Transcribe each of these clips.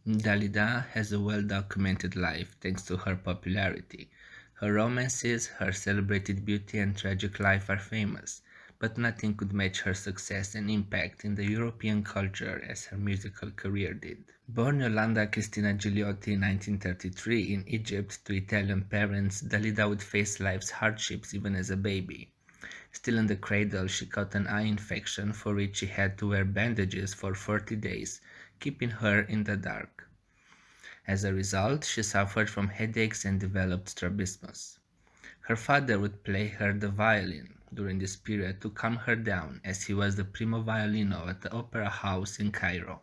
Dalida has a well-documented life thanks to her popularity. Her romances, her celebrated beauty and tragic life are famous, but nothing could match her success and impact in the European culture as her musical career did. Born Yolanda Cristina Gigliotti in 1933 in Egypt to Italian parents, Dalida would face life's hardships even as a baby. Still in the cradle, she caught an eye infection for which she had to wear bandages for 40 days, keeping her in the dark. As a result, she suffered from headaches and developed strabismus. Her father would play her the violin during this period to calm her down, as he was the primo violino at the opera house in Cairo.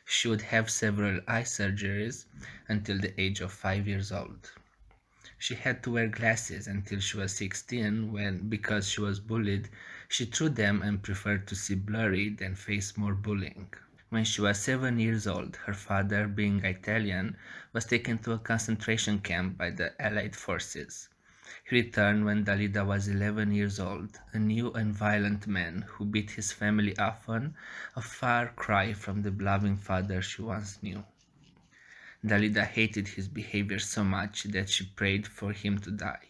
She would have several eye surgeries until the age of 5 years old. She had to wear glasses until she was 16 when, because she was bullied, she threw them and preferred to see blurry than face more bullying. When she was 7 years old, her father, being Italian, was taken to a concentration camp by the Allied forces. He returned when Dalida was 11 years old, a new and violent man who beat his family often, a far cry from the loving father she once knew. Dalida hated his behavior so much that she prayed for him to die.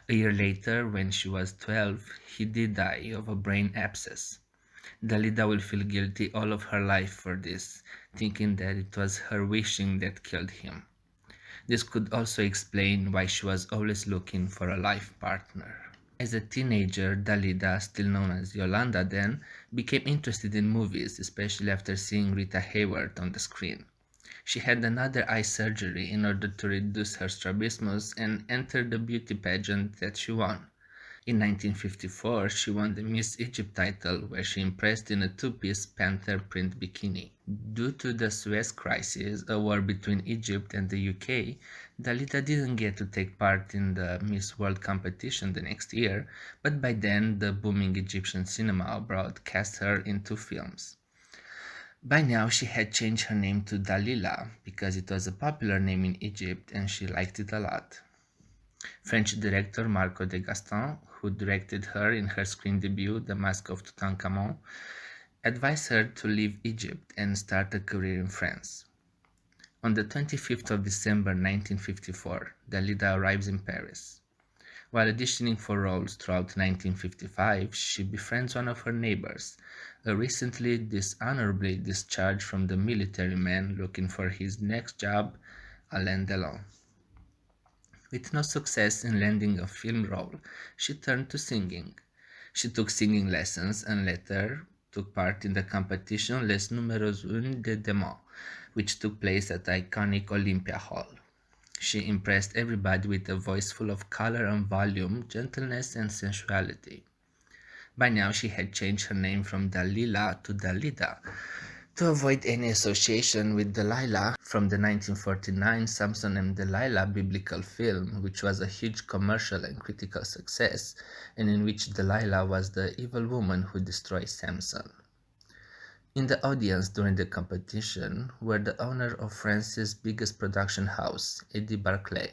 A year later, when she was 12, he did die of a brain abscess. Dalida will feel guilty all of her life for this, thinking that it was her wishing that killed him. This could also explain why she was always looking for a life partner. As a teenager, Dalida, still known as Yolanda then, became interested in movies, especially after seeing Rita Hayworth on the screen. She had another eye surgery in order to reduce her strabismus and entered the beauty pageant that she won. In 1954, she won the Miss Egypt title where she impressed in a two-piece panther print bikini. Due to the Suez Crisis, a war between Egypt and the UK, Dalida didn't get to take part in the Miss World competition the next year, but by then the booming Egyptian cinema abroad cast her in two films. By now she had changed her name to Dalila because it was a popular name in Egypt and she liked it a lot. French director Marco de Gaston, who directed her in her screen debut The Mask of Tutankhamun, advised her to leave Egypt and start a career in France. On the 25th of December 1954, Dalida arrives in Paris. While auditioning for roles throughout 1955, she befriends one of her neighbors, a recently dishonorably discharged from the military man looking for his next job, Alain Delon. With no success in landing a film role, she turned to singing. She took singing lessons and later took part in the competition Les Numéros 1 de Demain, which took place at the iconic Olympia Hall. She impressed everybody with a voice full of color and volume, gentleness and sensuality. By now she had changed her name from Dalila to Dalida to avoid any association with Delilah from the 1949 Samson and Delilah biblical film, which was a huge commercial and critical success, and in which Delilah was the evil woman who destroyed Samson. In the audience during the competition were the owner of France's biggest production house, Eddie Barclay,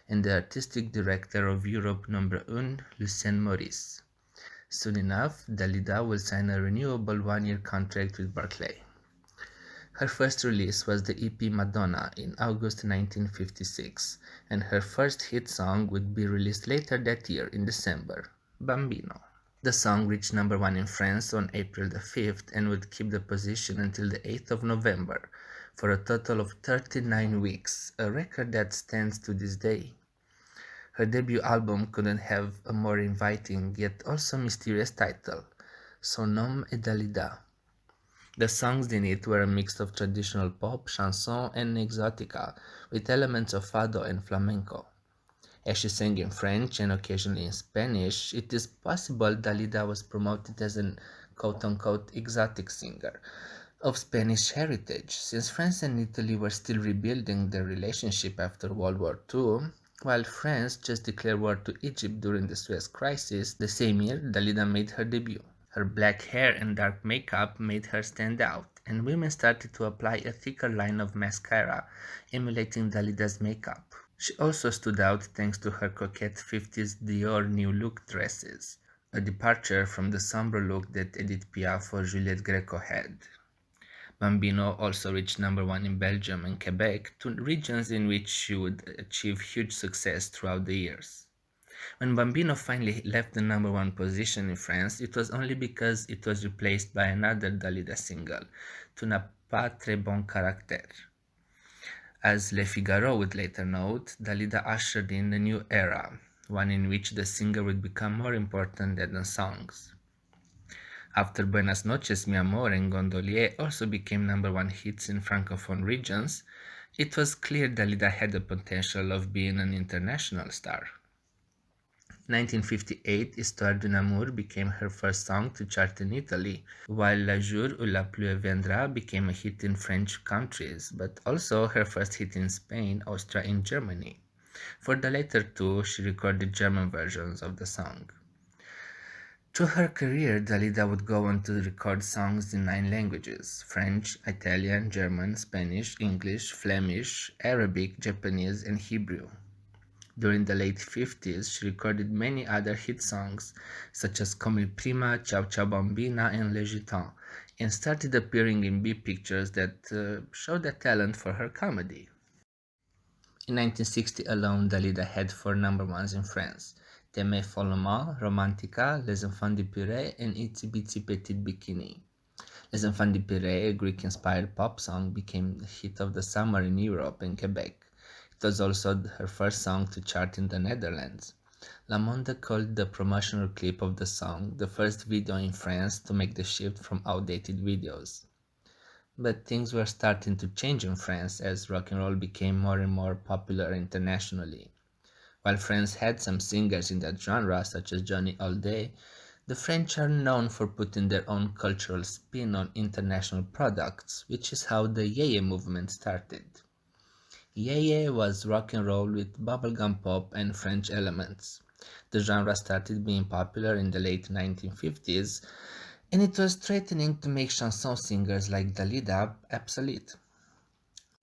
and the artistic director of Europe number 1, Lucien Maurice. Soon enough, Dalida will sign a renewable one-year contract with Barclay. Her first release was the EP Madonna in August 1956, and her first hit song would be released later that year in December, Bambino. The song reached number 1 in France on April the 5th and would keep the position until the 8th of November, for a total of 39 weeks, a record that stands to this day. Her debut album couldn't have a more inviting yet also mysterious title, Son nom est Dalida. The songs in it were a mix of traditional pop, chanson, and exotica, with elements of fado and flamenco. As she sang in French and occasionally in Spanish, it is possible Dalida was promoted as an quote-unquote exotic singer of Spanish heritage, since France and Italy were still rebuilding their relationship after World War II, while France just declared war to Egypt during the Suez Crisis. The same year, Dalida made her debut. Her black hair and dark makeup made her stand out, and women started to apply a thicker line of mascara, emulating Dalida's makeup. She also stood out thanks to her coquette 50s Dior New Look dresses, a departure from the somber look that Edith Piaf or Juliette Greco had. Bambino also reached number one in Belgium and Quebec, two regions in which she would achieve huge success throughout the years. When Bambino finally left the number one position in France, it was only because it was replaced by another Dalida single, Tu n'as pas très bon caractère. As Le Figaro would later note, Dalida ushered in a new era, one in which the singer would become more important than the songs. After Buenas noches, mi amor and Gondolier also became number one hits in Francophone regions, it was clear Dalida had the potential of being an international star. 1958, Histoire d'un amour became her first song to chart in Italy, while La Jour où la pluie viendra became a hit in French countries, but also her first hit in Spain, Austria, and Germany. For the latter two, she recorded German versions of the song. Through her career, Dalida would go on to record songs in 9 languages: French, Italian, German, Spanish, English, Flemish, Arabic, Japanese, and Hebrew. During the late 50s, she recorded many other hit songs, such as Come Prima, Ciao Ciao Bambina, and Le Gitan, and started appearing in B pictures that showed a talent for her comedy. In 1960 alone, Dalida had 4 number 1s in France: T'aimer follement, Romantica, Les Enfants de Purée, and Itsy Bitsy Petite Bikini. Les Enfants de Purée, a Greek-inspired pop song, became the hit of the summer in Europe and Quebec. It was also her first song to chart in the Netherlands. La Monde called the promotional clip of the song the first video in France to make the shift from outdated videos. But things were starting to change in France as rock and roll became more and more popular internationally. While France had some singers in that genre, such as Johnny Hallyday, the French are known for putting their own cultural spin on international products, which is how the Yeye movement started. Yeye was rock and roll with bubblegum pop and French elements. The genre started being popular in the late 1950s, and it was threatening to make chanson singers like Dalida obsolete.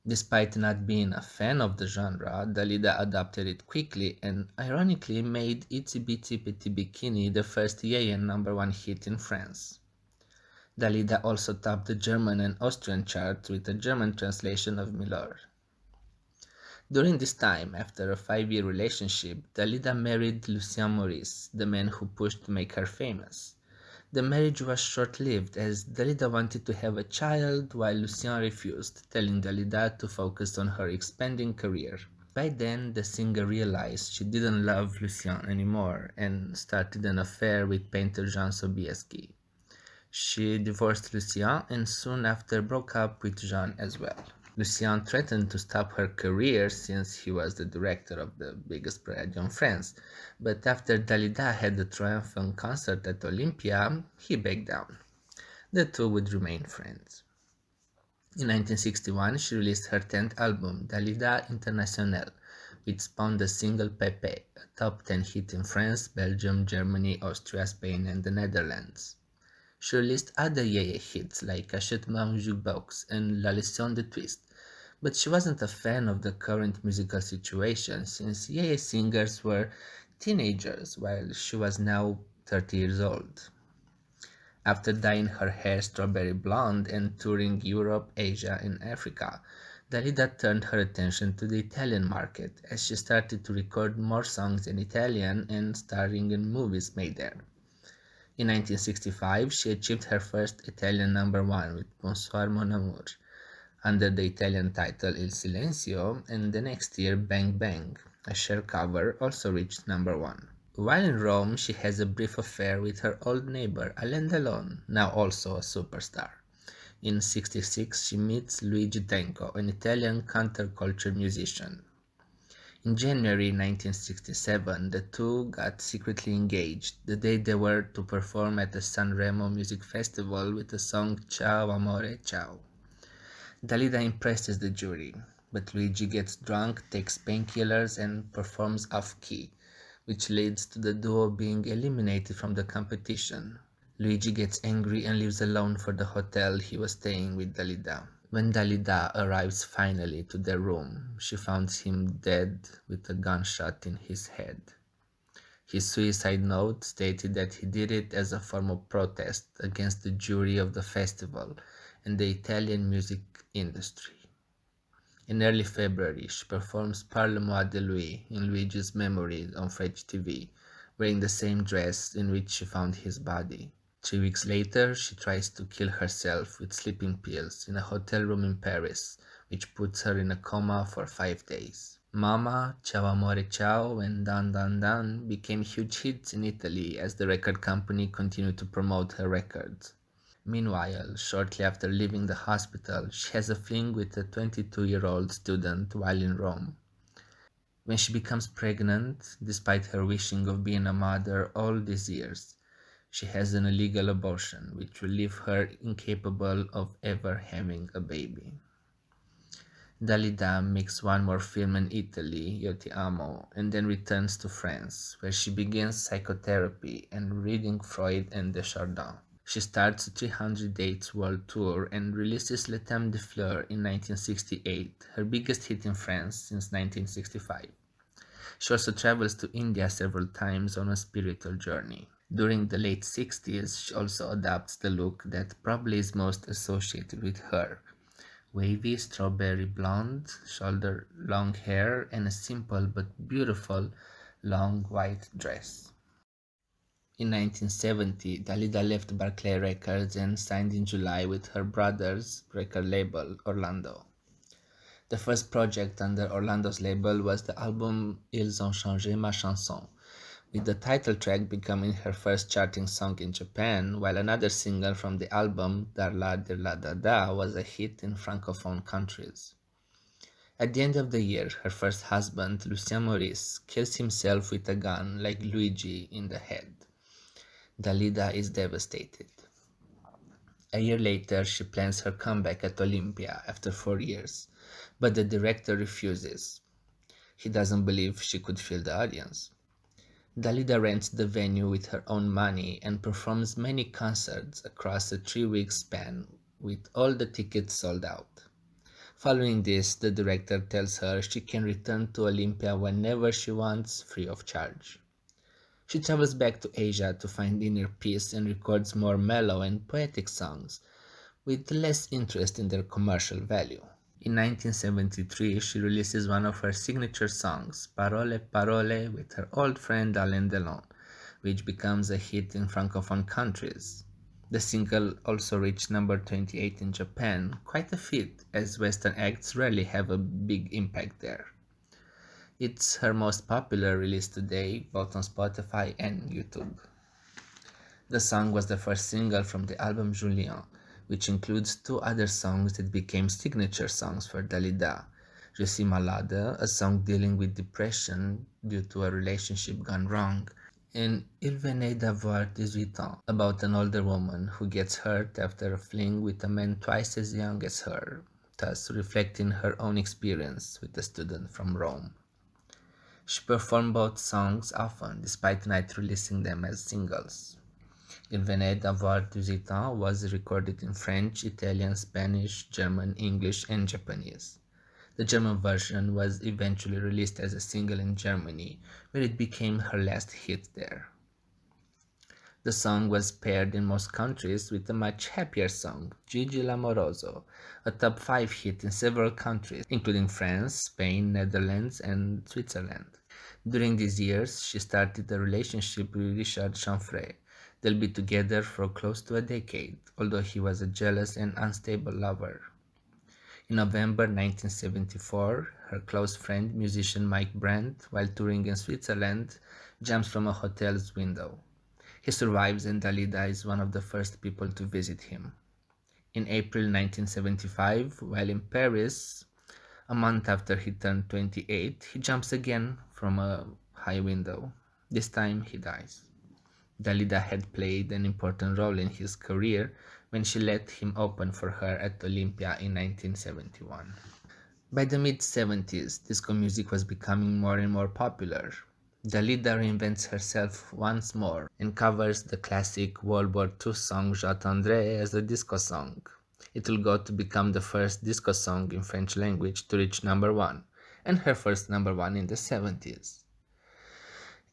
Despite not being a fan of the genre, Dalida adopted it quickly and ironically made Itsy Bitsy Petit Bikini the first Yeye number one hit in France. Dalida also topped the German and Austrian charts with a German translation of Milor. During this time, after a 5-year relationship, Dalida married Lucien Maurice, the man who pushed to make her famous. The marriage was short-lived as Dalida wanted to have a child while Lucien refused, telling Dalida to focus on her expanding career. By then, the singer realized she didn't love Lucien anymore and started an affair with painter Jean Sobieski. She divorced Lucien and soon after broke up with Jean as well. Lucien threatened to stop her career since he was the director of the biggest parade in France, but after Dalida had a triumphant concert at Olympia, he backed down. The two would remain friends. In 1961, she released her 10th album, Dalida Internationale, which spawned the single Pepe, a top 10 hit in France, Belgium, Germany, Austria, Spain, and the Netherlands. She released other Yeye hits like Achète-moi un jukebox and La Leçon de Twist, but she wasn't a fan of the current musical situation since Yeye singers were teenagers while she was now 30 years old. After dyeing her hair strawberry blonde and touring Europe, Asia, and Africa, Dalida turned her attention to the Italian market as she started to record more songs in Italian and starring in movies made there. In 1965, she achieved her first Italian number one with Bonsoir Mon Amour, under the Italian title Il Silenzio, and the next year Bang Bang, a Cher cover, also reached number one. While in Rome, she has a brief affair with her old neighbor Alain Delon, now also a superstar. In '66, she meets Luigi Tenco, an Italian counterculture musician. In January 1967, the two got secretly engaged the day they were to perform at the Sanremo Music Festival with the song Ciao Amore Ciao. Dalida impresses the jury, but Luigi gets drunk, takes painkillers, and performs off-key, which leads to the duo being eliminated from the competition. Luigi gets angry and leaves alone for the hotel he was staying with Dalida. When Dalida arrives finally to their room, she finds him dead with a gunshot in his head. His suicide note stated that he did it as a form of protest against the jury of the festival and the Italian music industry. In early February, she performs Parle-moi de lui in Luigi's memory on French TV, wearing the same dress in which she found his body. 3 weeks later, she tries to kill herself with sleeping pills in a hotel room in Paris, which puts her in a coma for 5 days. Mama, Ciao Amore Ciao, and Dan Dan Dan became huge hits in Italy as the record company continued to promote her records. Meanwhile, shortly after leaving the hospital, she has a fling with a 22-year-old student while in Rome. When she becomes pregnant, despite her wishing of being a mother all these years, she has an illegal abortion, which will leave her incapable of ever having a baby. Dalida makes one more film in Italy, Io Ti Amo, and then returns to France, where she begins psychotherapy and reading Freud and Desjardins. She starts a 300 dates world tour and releases Le Thème de Fleur in 1968, her biggest hit in France since 1965. She also travels to India several times on a spiritual journey. During the late 60s, she also adopts the look that probably is most associated with her: wavy strawberry blonde, shoulder long hair, and a simple but beautiful long white dress. In 1970, Dalida left Barclay Records and signed in July with her brother's record label, Orlando. The first project under Orlando's label was the album Ils ont changé ma chanson, with the title track becoming her first charting song in Japan, while another single from the album, Darla Dirla Da Da, was a hit in francophone countries. At the end of the year, her first husband, Lucien Maurice, kills himself with a gun like Luigi in the head. Dalida is devastated. A year later, she plans her comeback at Olympia after 4 years, but the director refuses. He doesn't believe she could fill the audience. Dalida rents the venue with her own money and performs many concerts across a 3 week span, with all the tickets sold out. Following this, the director tells her she can return to Olympia whenever she wants, free of charge. She travels back to Asia to find inner peace and records more mellow and poetic songs, with less interest in their commercial value. In 1973, she releases one of her signature songs, Parole Parole, with her old friend Alain Delon, which becomes a hit in francophone countries. The single also reached number 28 in Japan, quite a feat, as Western acts rarely have a big impact there. It's her most popular release today, both on Spotify and YouTube. The song was the first single from the album Julien, which includes two other songs that became signature songs for Dalida: Je suis malade, a song dealing with depression due to a relationship gone wrong, and Il venait d'avoir 18 ans, about an older woman who gets hurt after a fling with a man twice as young as her, thus reflecting her own experience with a student from Rome. She performed both songs often, despite not releasing them as singles. Il venait d'avoir 18 ans was recorded in French, Italian, Spanish, German, English, and Japanese. The German version was eventually released as a single in Germany, where it became her last hit there. The song was paired in most countries with a much happier song, Gigi L'Amoroso, a top 5 hit in several countries, including France, Spain, Netherlands, and Switzerland. During these years, she started a relationship with Richard Chanfray. They'll be together for close to a decade, although he was a jealous and unstable lover. In November 1974, her close friend, musician Mike Brandt, while touring in Switzerland, jumps from a hotel's window. He survives, and Dalida is one of the first people to visit him. In April 1975, while in Paris, a month after he turned 28, he jumps again from a high window. This time he dies. Dalida had played an important role in his career when she let him open for her at Olympia in 1971. By the mid-70s, disco music was becoming more and more popular. Dalida reinvents herself once more and covers the classic World War II song J'attendrai as a disco song. It will go to become the first disco song in French language to reach number 1, and her first number 1 in the 70s.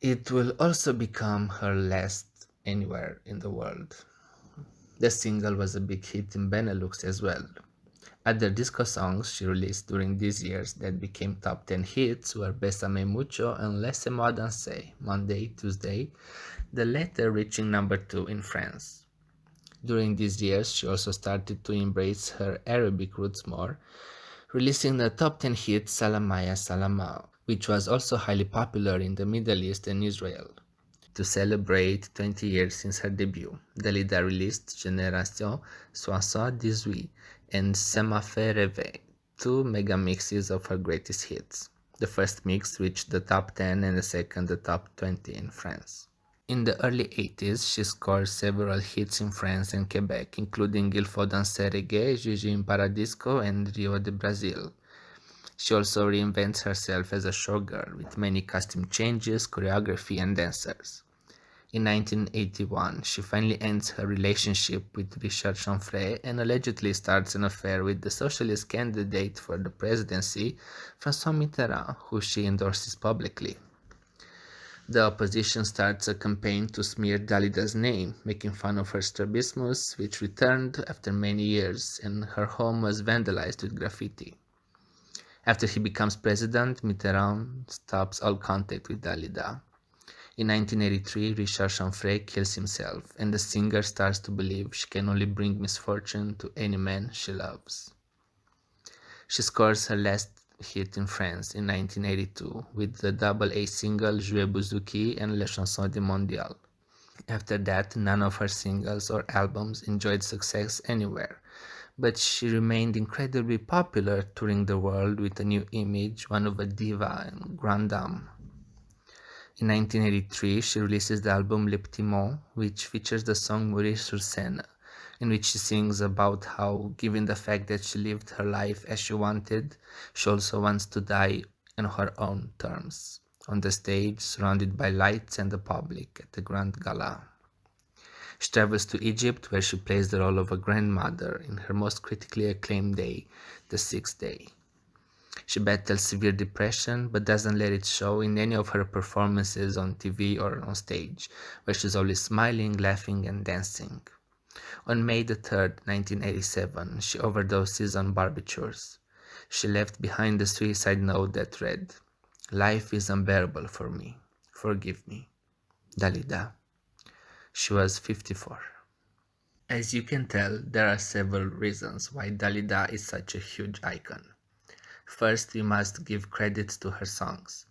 It will also become her last anywhere in the world. The single was a big hit in Benelux as well. Other disco songs she released during these years that became top 10 hits were Bésame Mucho and Laissez-moi danser, Monday, Tuesday, the latter reaching number 2 in France. During these years, she also started to embrace her Arabic roots more, releasing the top 10 hit Salamaya Salama, which was also highly popular in the Middle East and Israel. To celebrate 20 years since her debut, Dalida released Génération 78 and Ça m'a fait rêver, two mega mixes of her greatest hits. The first mix reached the top 10 and the second the top 20 in France. In the early 80s, she scored several hits in France and Quebec, including Il faut danser reggae, Gigi in Paradisco, and Rio de Brazil. She also reinvents herself as a showgirl with many costume changes, choreography, and dancers. In 1981, she finally ends her relationship with Richard Chanfray and allegedly starts an affair with the socialist candidate for the presidency, François Mitterrand, who she endorses publicly. The opposition starts a campaign to smear Dalida's name, making fun of her strabismus, which returned after many years, and her home was vandalized with graffiti. After he becomes president, Mitterrand stops all contact with Dalida. In 1983, Richard Chanfray kills himself, and the singer starts to believe she can only bring misfortune to any man she loves. She scores her last hit in France in 1982 with the double A single Jouer Bouzouki and Les Chansons du Mondial. After that, none of her singles or albums enjoyed success anywhere, but she remained incredibly popular touring the world with a new image, one of a diva and grande dame. In 1983, she releases the album Le Petit Mot, which features the song Mourir sur scène, in which she sings about how, given the fact that she lived her life as she wanted, she also wants to die on her own terms, on the stage, surrounded by lights and the public at the Grand Gala. She travels to Egypt, where she plays the role of a grandmother in her most critically acclaimed day, the Sixth Day. She battles severe depression, but doesn't let it show in any of her performances on TV or on stage, where she's always smiling, laughing, and dancing. On May the 3rd, 1987, she overdoses on barbiturates. She left behind a suicide note that read, "Life is unbearable for me. Forgive me. Dalida." She was 54. As you can tell, there are several reasons why Dalida is such a huge icon. First, we must give credit to her songs.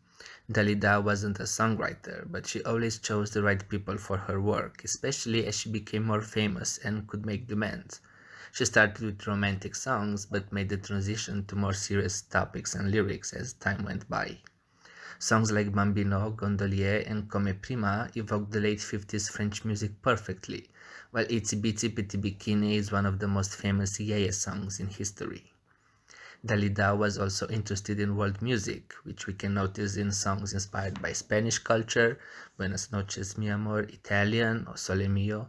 Dalida wasn't a songwriter, but she always chose the right people for her work, especially as she became more famous and could make demands. She started with romantic songs, but made the transition to more serious topics and lyrics as time went by. Songs like Bambino, Gondolier, and Come Prima evoke the late 50s French music perfectly, while Itsy Bitsy Petit Bikini is one of the most famous Yeye songs in history. Dalida was also interested in world music, which we can notice in songs inspired by Spanish culture, Buenas noches mi amor, Italian, O Sole Mio,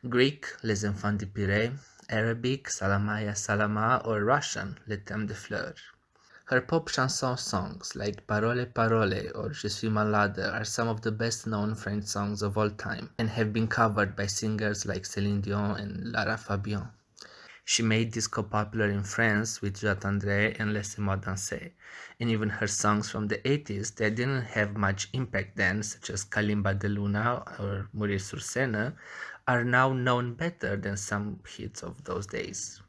Greek, Les Enfants de Pirée, Arabic, Salamaya Salama, or Russian, Le Thème de Fleur. Her pop chanson songs like Parole Parole or Je suis malade are some of the best known French songs of all time and have been covered by singers like Céline Dion and Lara Fabian. She made disco popular in France with J'attendrai and Laissez-moi danser, and even her songs from the 80s that didn't have much impact then, such as Kalimba de Luna or Mourir sur scène, are now known better than some hits of those days.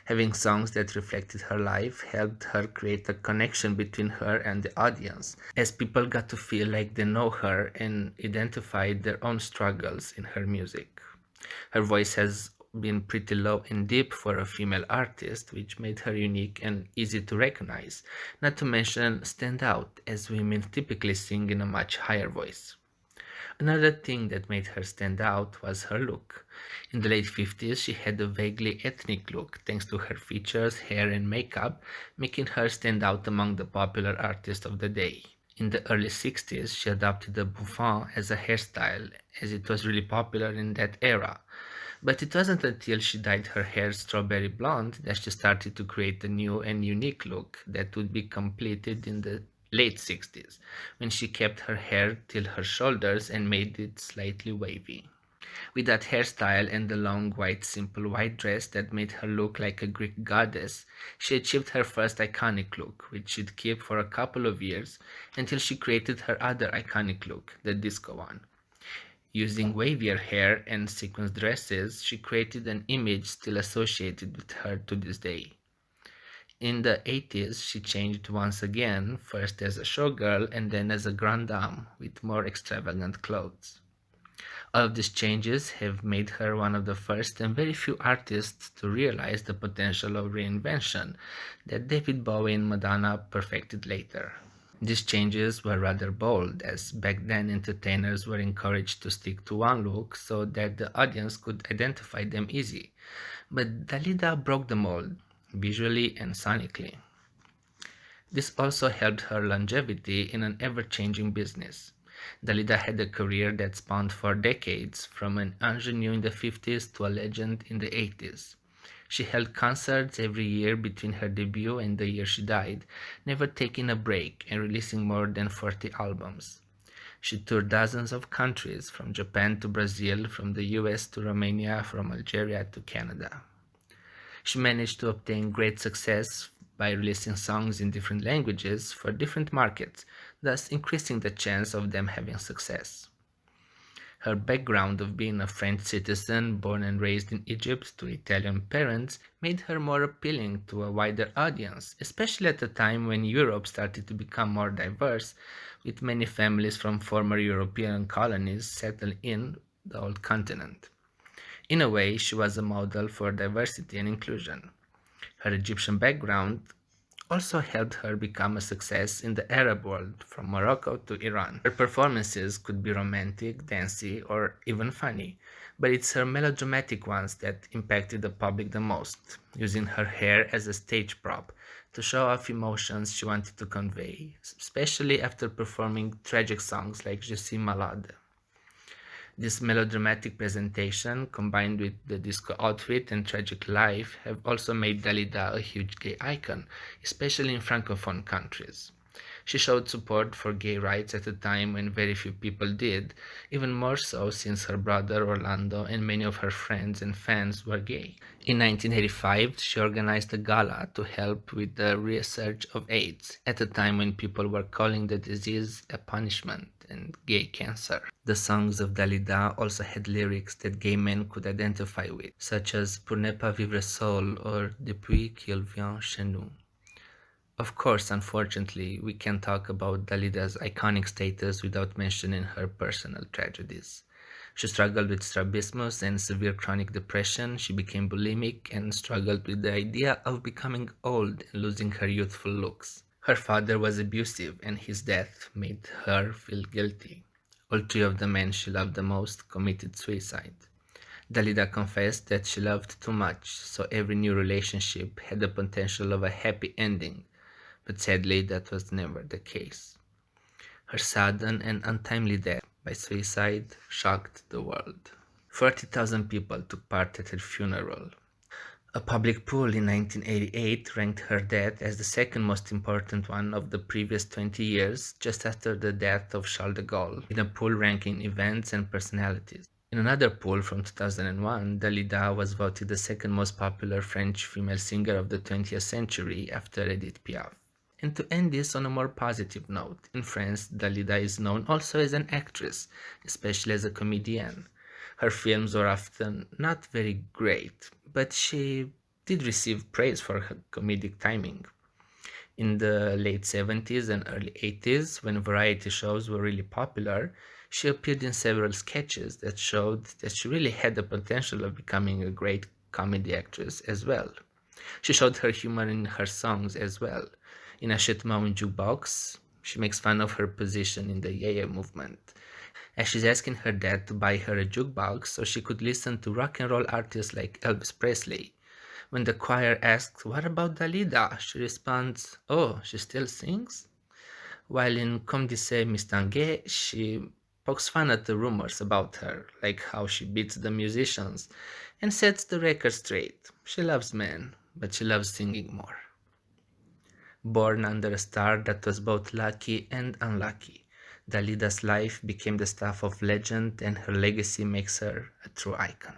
Having songs that reflected her life helped her create a connection between her and the audience, as people got to feel like they know her and identified their own struggles in her music. Her voice has been pretty low and deep for a female artist, which made her unique and easy to recognize, not to mention stand out, as women typically sing in a much higher voice. Another thing that made her stand out was her look. In the late 50s, she had a vaguely ethnic look thanks to her features, hair, and makeup, making her stand out among the popular artists of the day. In the early 60s, she adopted the bouffant as a hairstyle, as it was really popular in that era. But it wasn't until she dyed her hair strawberry blonde that she started to create a new and unique look that would be completed in the late 60s, when she kept her hair till her shoulders and made it slightly wavy. With that hairstyle and the long white simple white dress that made her look like a Greek goddess, she achieved her first iconic look, which she'd keep for a couple of years until she created her other iconic look, the disco one. Using wavier hair and sequins dresses, she created an image still associated with her to this day. In the 80s, she changed once again, first as a showgirl and then as a grande dame with more extravagant clothes. All of these changes have made her one of the first and very few artists to realize the potential of reinvention that David Bowie and Madonna perfected later. These changes were rather bold, as back then entertainers were encouraged to stick to one look so that the audience could identify them easy. But Dalida broke the mold, visually and sonically. This also helped her longevity in an ever-changing business. Dalida had a career that spanned for decades, from an ingenue in the 50s to a legend in the 80s. She held concerts every year between her debut and the year she died, never taking a break and releasing more than 40 albums. She toured dozens of countries, from Japan to Brazil, from the US to Romania, from Algeria to Canada. She managed to obtain great success by releasing songs in different languages for different markets, thus increasing the chance of them having success. Her background of being a French citizen born and raised in Egypt to Italian parents made her more appealing to a wider audience, especially at a time when Europe started to become more diverse, with many families from former European colonies settled in the old continent. In a way, she was a model for diversity and inclusion. Her Egyptian background also helped her become a success in the Arab world, from Morocco to Iran. Her performances could be romantic, dancey, or even funny, but it's her melodramatic ones that impacted the public the most, using her hair as a stage prop to show off emotions she wanted to convey, especially after performing tragic songs like Je suis malade. This melodramatic presentation, combined with the disco outfit and tragic life, have also made Dalida a huge gay icon, especially in Francophone countries. She showed support for gay rights at a time when very few people did, even more so since her brother Orlando and many of her friends and fans were gay. In 1985, she organized a gala to help with the research of AIDS, at a time when people were calling the disease a punishment and gay cancer. The songs of Dalida also had lyrics that gay men could identify with, such as Pour ne pas vivre seul or Depuis qu'il vient chez nous. Of course, unfortunately, we can't talk about Dalida's iconic status without mentioning her personal tragedies. She struggled with strabismus and severe chronic depression. She became bulimic and struggled with the idea of becoming old and losing her youthful looks. Her father was abusive, and his death made her feel guilty. All three of the men she loved the most committed suicide. Dalida confessed that she loved too much, so every new relationship had the potential of a happy ending, but sadly that was never the case. Her sudden and untimely death by suicide shocked the world. 40,000 people took part at her funeral. A public poll in 1988 ranked her death as the second most important one of the previous 20 years, just after the death of Charles de Gaulle, in a poll ranking events and personalities. In another poll from 2001, Dalida was voted the second most popular French female singer of the 20th century after Edith Piaf. And to end this on a more positive note, in France, Dalida is known also as an actress, especially as a comedienne. Her films were often not very great, but she did receive praise for her comedic timing. In the late 70s and early 80s, when variety shows were really popular, she appeared in several sketches that showed that she really had the potential of becoming a great comedy actress as well. She showed her humor in her songs as well. In Achète une Jukebox, she makes fun of her position in the Yeah movement, as she's asking her dad to buy her a jukebox so she could listen to rock and roll artists like Elvis Presley. When the choir asks, "What about Dalida?" she responds, "Oh, she still sings?" While in Comme disait Miss Tanguay, she pokes fun at the rumors about her, like how she beats the musicians, and sets the record straight. She loves men, but she loves singing more. Born under a star that was both lucky and unlucky, Dalida's life became the stuff of legend, and her legacy makes her a true icon.